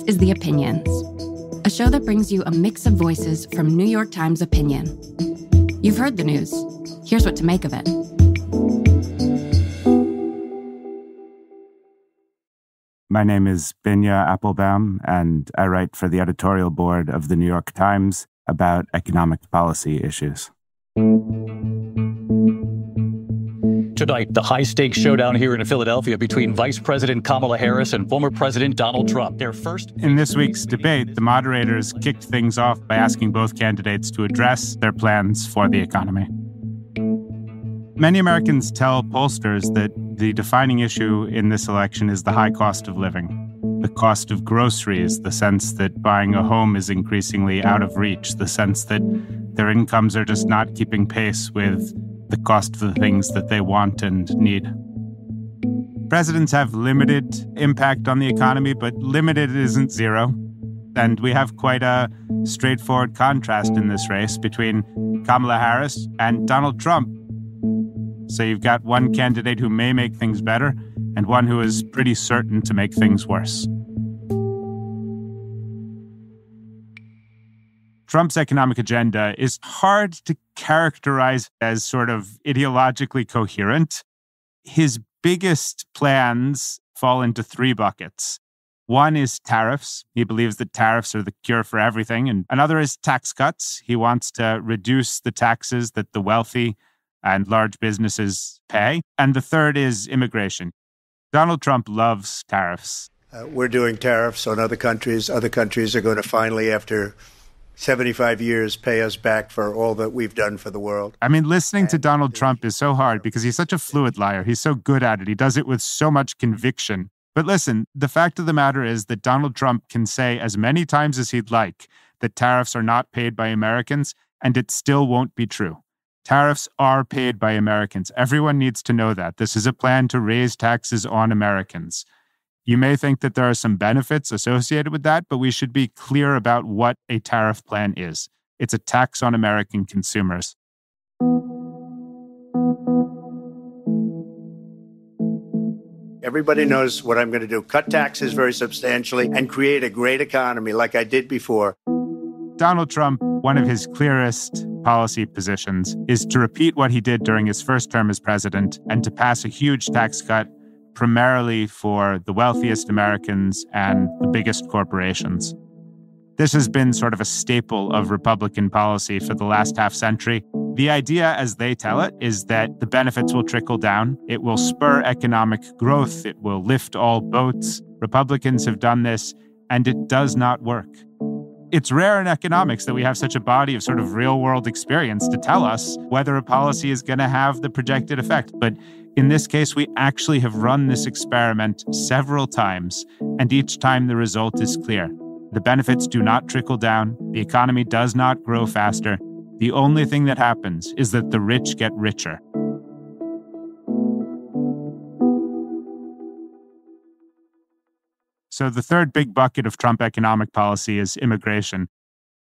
This is The Opinions, a show that brings you a mix of voices from New York Times Opinion. You've heard the news. Here's what to make of it. My name is Binyamin Appelbaum, and I write for the editorial board of the New York Times about economic policy issues. Tonight, the high-stakes showdown here in Philadelphia between Vice President Kamala Harris and former President Donald Trump. In this week's debate, the moderators kicked things off by asking both candidates to address their plans for the economy. Many Americans tell pollsters that the defining issue in this election is the high cost of living, the cost of groceries, the sense that buying a home is increasingly out of reach, the sense that their incomes are just not keeping pace with the cost of the things that they want and need. Presidents have limited impact on the economy, but limited isn't zero. And we have quite a straightforward contrast in this race between Kamala Harris and Donald Trump. So you've got one candidate who may make things better and one who is pretty certain to make things worse. Trump's economic agenda is hard to characterize as sort of ideologically coherent. His biggest plans fall into three buckets. One is tariffs. He believes that tariffs are the cure for everything. And another is tax cuts. He wants to reduce the taxes that the wealthy and large businesses pay. And the third is immigration. Donald Trump loves tariffs. We're doing tariffs on other countries. Other countries are going to finally, after 75 years, pay us back for all that we've done for the world. I mean, listening to Donald Trump is so hard because he's such a fluid liar. He's so good at it. He does it with so much conviction. But listen, the fact of the matter is that Donald Trump can say as many times as he'd like that tariffs are not paid by Americans, and it still won't be true. Tariffs are paid by Americans. Everyone needs to know that. This is a plan to raise taxes on Americans. You may think that there are some benefits associated with that, but we should be clear about what a tariff plan is. It's a tax on American consumers. Everybody knows what I'm going to do. Cut taxes very substantially and create a great economy like I did before. Donald Trump, one of his clearest policy positions is to repeat what he did during his first term as president and to pass a huge tax cut primarily for the wealthiest Americans and the biggest corporations. This has been sort of a staple of Republican policy for the last half century. The idea, as they tell it, is that the benefits will trickle down. It will spur economic growth. It will lift all boats. Republicans have done this, and it does not work. It's rare in economics that we have such a body of sort of real-world experience to tell us whether a policy is going to have the projected effect. But in this case, we actually have run this experiment several times, and each time the result is clear. The benefits do not trickle down. The economy does not grow faster. The only thing that happens is that the rich get richer. So the third big bucket of Trump economic policy is immigration.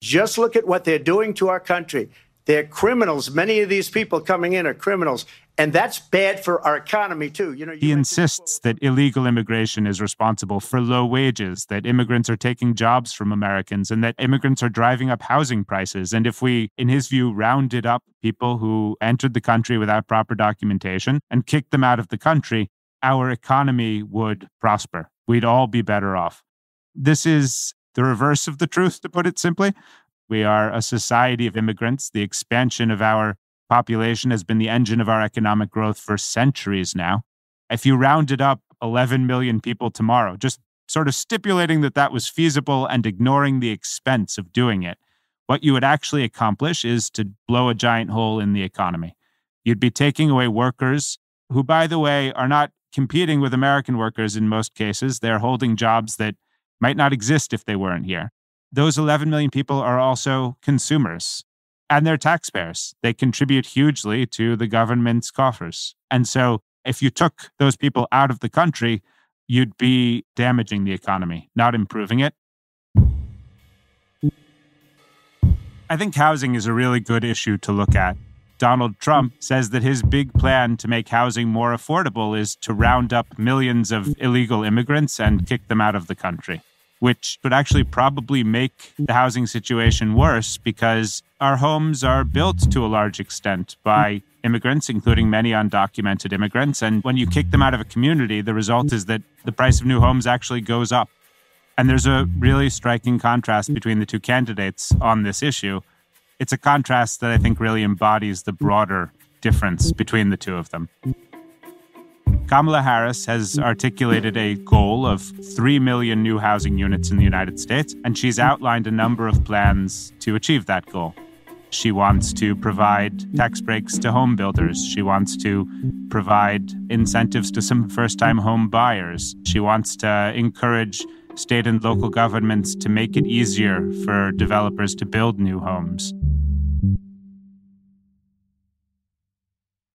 Just look at what they're doing to our country. They're criminals. Many of these people coming in are criminals. And that's bad for our economy, too. He insists that illegal immigration is responsible for low wages, that immigrants are taking jobs from Americans, and that immigrants are driving up housing prices. And if we, in his view, rounded up people who entered the country without proper documentation and kicked them out of the country, our economy would prosper. We'd all be better off. This is the reverse of the truth, to put it simply. We are a society of immigrants. The expansion of our population has been the engine of our economic growth for centuries now. If you rounded up 11 million people tomorrow, just sort of stipulating that that was feasible and ignoring the expense of doing it, what you would actually accomplish is to blow a giant hole in the economy. You'd be taking away workers who, by the way, are not competing with American workers in most cases. They're holding jobs that might not exist if they weren't here. Those 11 million people are also consumers, and they're taxpayers. They contribute hugely to the government's coffers. And so if you took those people out of the country, you'd be damaging the economy, not improving it. I think housing is a really good issue to look at. Donald Trump says that his big plan to make housing more affordable is to round up millions of illegal immigrants and kick them out of the country. which would actually probably make the housing situation worse because our homes are built to a large extent by immigrants, including many undocumented immigrants. And when you kick them out of a community, the result is that the price of new homes actually goes up. And there's a really striking contrast between the two candidates on this issue. It's a contrast that I think really embodies the broader difference between the two of them. Kamala Harris has articulated a goal of 3 million new housing units in the United States, and she's outlined a number of plans to achieve that goal. She wants to provide tax breaks to home builders. She wants to provide incentives to some first-time home buyers. She wants to encourage state and local governments to make it easier for developers to build new homes.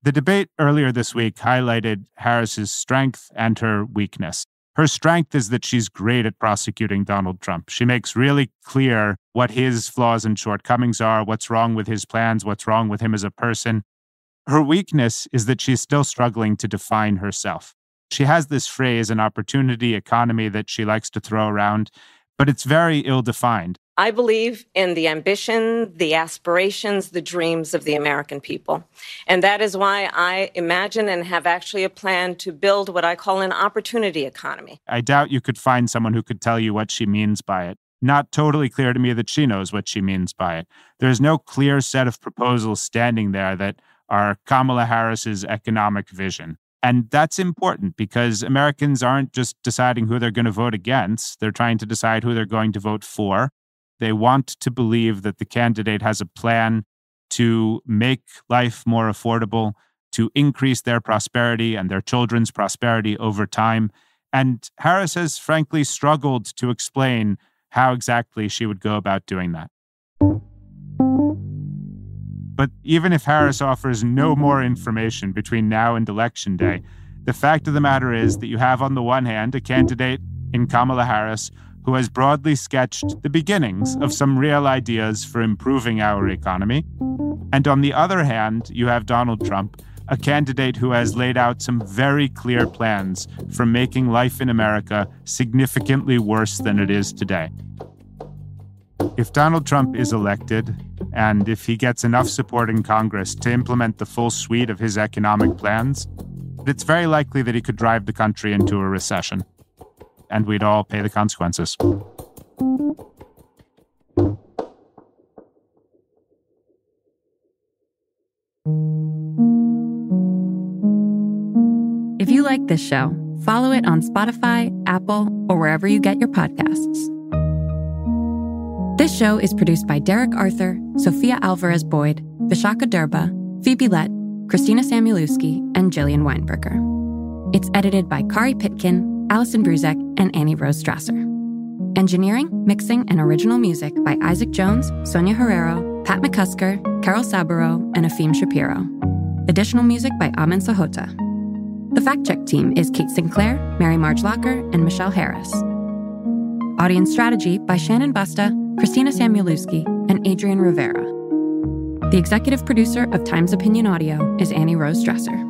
The debate earlier this week highlighted Harris's strength and her weakness. Her strength is that she's great at prosecuting Donald Trump. She makes really clear what his flaws and shortcomings are, what's wrong with his plans, what's wrong with him as a person. Her weakness is that she's still struggling to define herself. She has this phrase, an opportunity economy, that she likes to throw around, but it's very ill-defined. I believe in the ambition, the aspirations, the dreams of the American people. And that is why I imagine and have actually a plan to build what I call an opportunity economy. I doubt you could find someone who could tell you what she means by it. Not totally clear to me that she knows what she means by it. There's no clear set of proposals standing there that are Kamala Harris's economic vision. And that's important because Americans aren't just deciding who they're going to vote against. They're trying to decide who they're going to vote for. They want to believe that the candidate has a plan to make life more affordable, to increase their prosperity and their children's prosperity over time. And Harris has frankly struggled to explain how exactly she would go about doing that. But even if Harris offers no more information between now and Election Day, the fact of the matter is that you have on the one hand a candidate in Kamala Harris who has broadly sketched the beginnings of some real ideas for improving our economy. And on the other hand, you have Donald Trump, a candidate who has laid out some very clear plans for making life in America significantly worse than it is today. If Donald Trump is elected, and if he gets enough support in Congress to implement the full suite of his economic plans, it's very likely that he could drive the country into a recession. And we'd all pay the consequences. If you like this show, follow it on Spotify, Apple, or wherever you get your podcasts. This show is produced by Derek Arthur, Sophia Alvarez-Boyd, Vishaka Durba, Phoebe Lett, Christina Samuelewski, and Jillian Weinberger. It's edited by Kari Pitkin, Allison Bruzek, and Annie Rose Strasser. Engineering, mixing, and original music by Isaac Jones, Sonia Herrero, Pat McCusker, Carol Saburo, and Afim Shapiro. Additional music by Amin Sahota. The fact-check team is Kate Sinclair, Mary Marge Locker, and Michelle Harris. Audience strategy by Shannon Busta, Christina Samuelewski, and Adrian Rivera. The executive producer of Times Opinion Audio is Annie Rose Strasser.